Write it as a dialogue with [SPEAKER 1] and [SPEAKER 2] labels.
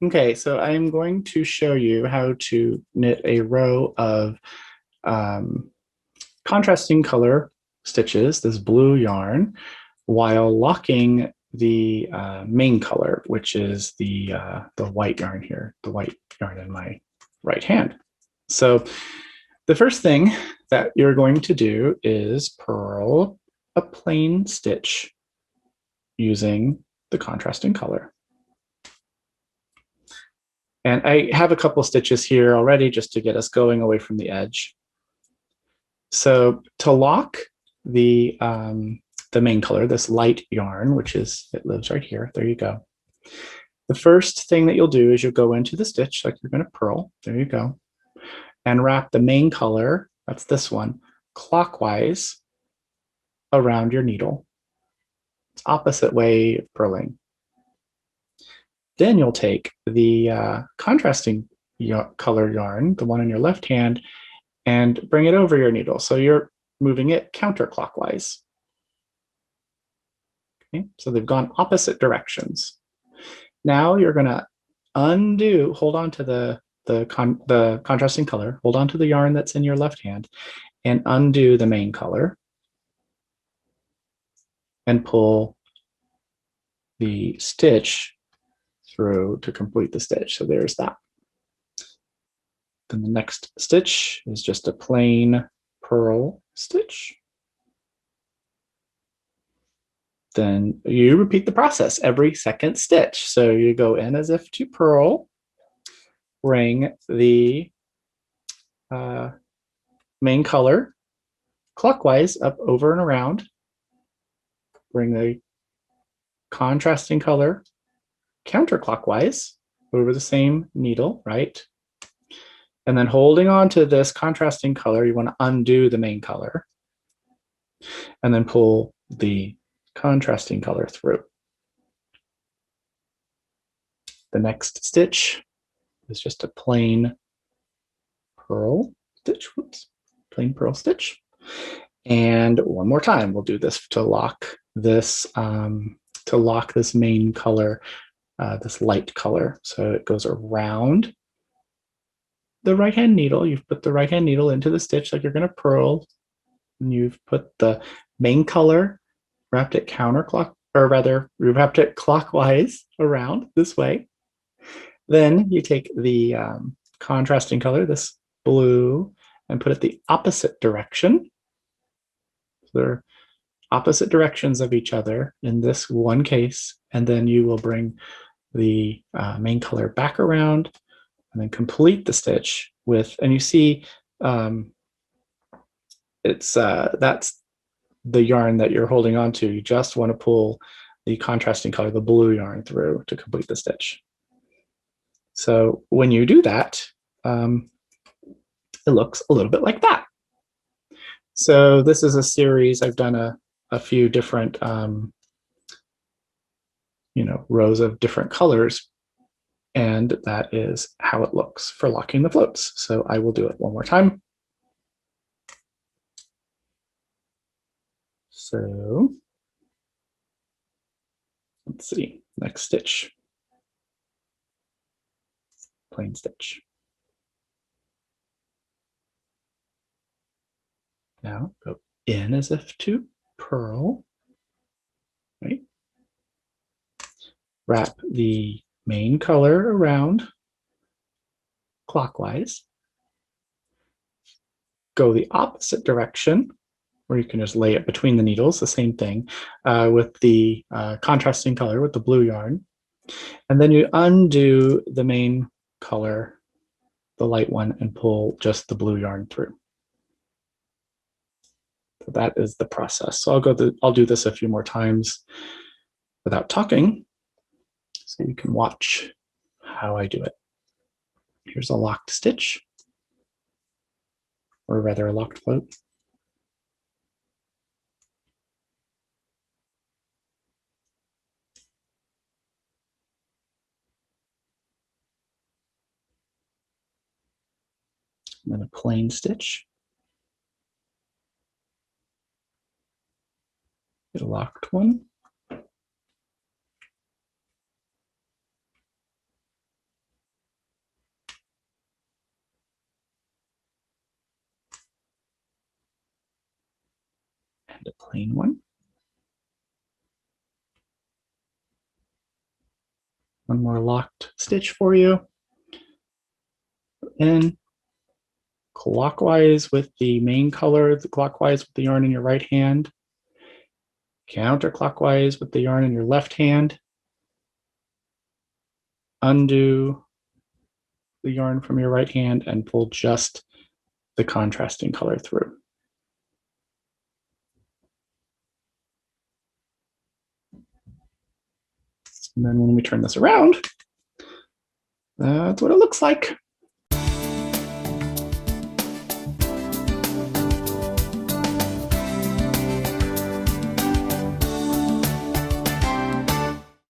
[SPEAKER 1] Okay, so I'm going to show you how to knit a row of um, contrasting color stitches, this blue yarn, while locking the main color, which is the white yarn here, the white yarn in my right hand. So the first thing that you're going to do is purl a plain stitch using the contrasting color. And I have a couple stitches here already just to get us going away from the edge. So to lock the main color, this light yarn, which is, it lives right here. There you go. The first thing that you'll do is you'll go into the stitch like you're going to purl. There you go. And wrap the main color, that's this one, clockwise around your needle. It's opposite way of purling. Then you'll take the contrasting color yarn, the one in your left hand, and bring it over your needle. So you're moving it counterclockwise. Okay, so they've gone opposite directions. Now you're going to undo, hold on to the contrasting color, hold on to the yarn that's in your left hand, and undo the main color, and pull the stitch through to complete the stitch. So there's that. Then the next stitch is just a plain purl stitch. Then you repeat the process every second stitch. So you go in as if to purl, bring the main color clockwise up, over, and around. Bring the contrasting color counterclockwise over the same needle, right? And then holding on to this contrasting color, you want to undo the main color and then pull the contrasting color through. The next stitch is just a plain purl stitch, whoops, plain purl stitch. And one more time, we'll do this to lock this main color, this light color. So it goes around the right hand needle. You've put the right hand needle into the stitch like you're going to purl, and you've put the main color, wrapped it counterclock, or rather, you wrapped it clockwise around this way. Then you take the contrasting color, this blue, and put it the opposite direction. So they're opposite directions of each other in this one case, and then you will bring the main color back around and then complete the stitch with, and you see it's that's the yarn that you're holding on to. You just want to pull the contrasting color, the blue yarn, through to complete the stitch. So when you do that, it looks a little bit like that. So this is a series. I've done a few different rows of different colors, and that is how it looks for locking the floats. So I will do it one more time. So let's see, next stitch, plain stitch. Now go in as if to purl, right? Wrap the main color around clockwise. Go the opposite direction, or you can just lay it between the needles, the same thing, with the contrasting color with the blue yarn. And then you undo the main color, the light one, and pull just the blue yarn through. So that is the process. So I'll do this a few more times without talking, so you can watch how I do it. Here's a locked stitch, or rather a locked float. And then a plain stitch. Get a locked one. plain one. One more locked stitch for you. In clockwise with the main color, clockwise with the yarn in your right hand, counterclockwise with the yarn in your left hand, undo the yarn from your right hand and pull just the contrasting color through. And then when we turn this around, that's what it looks like.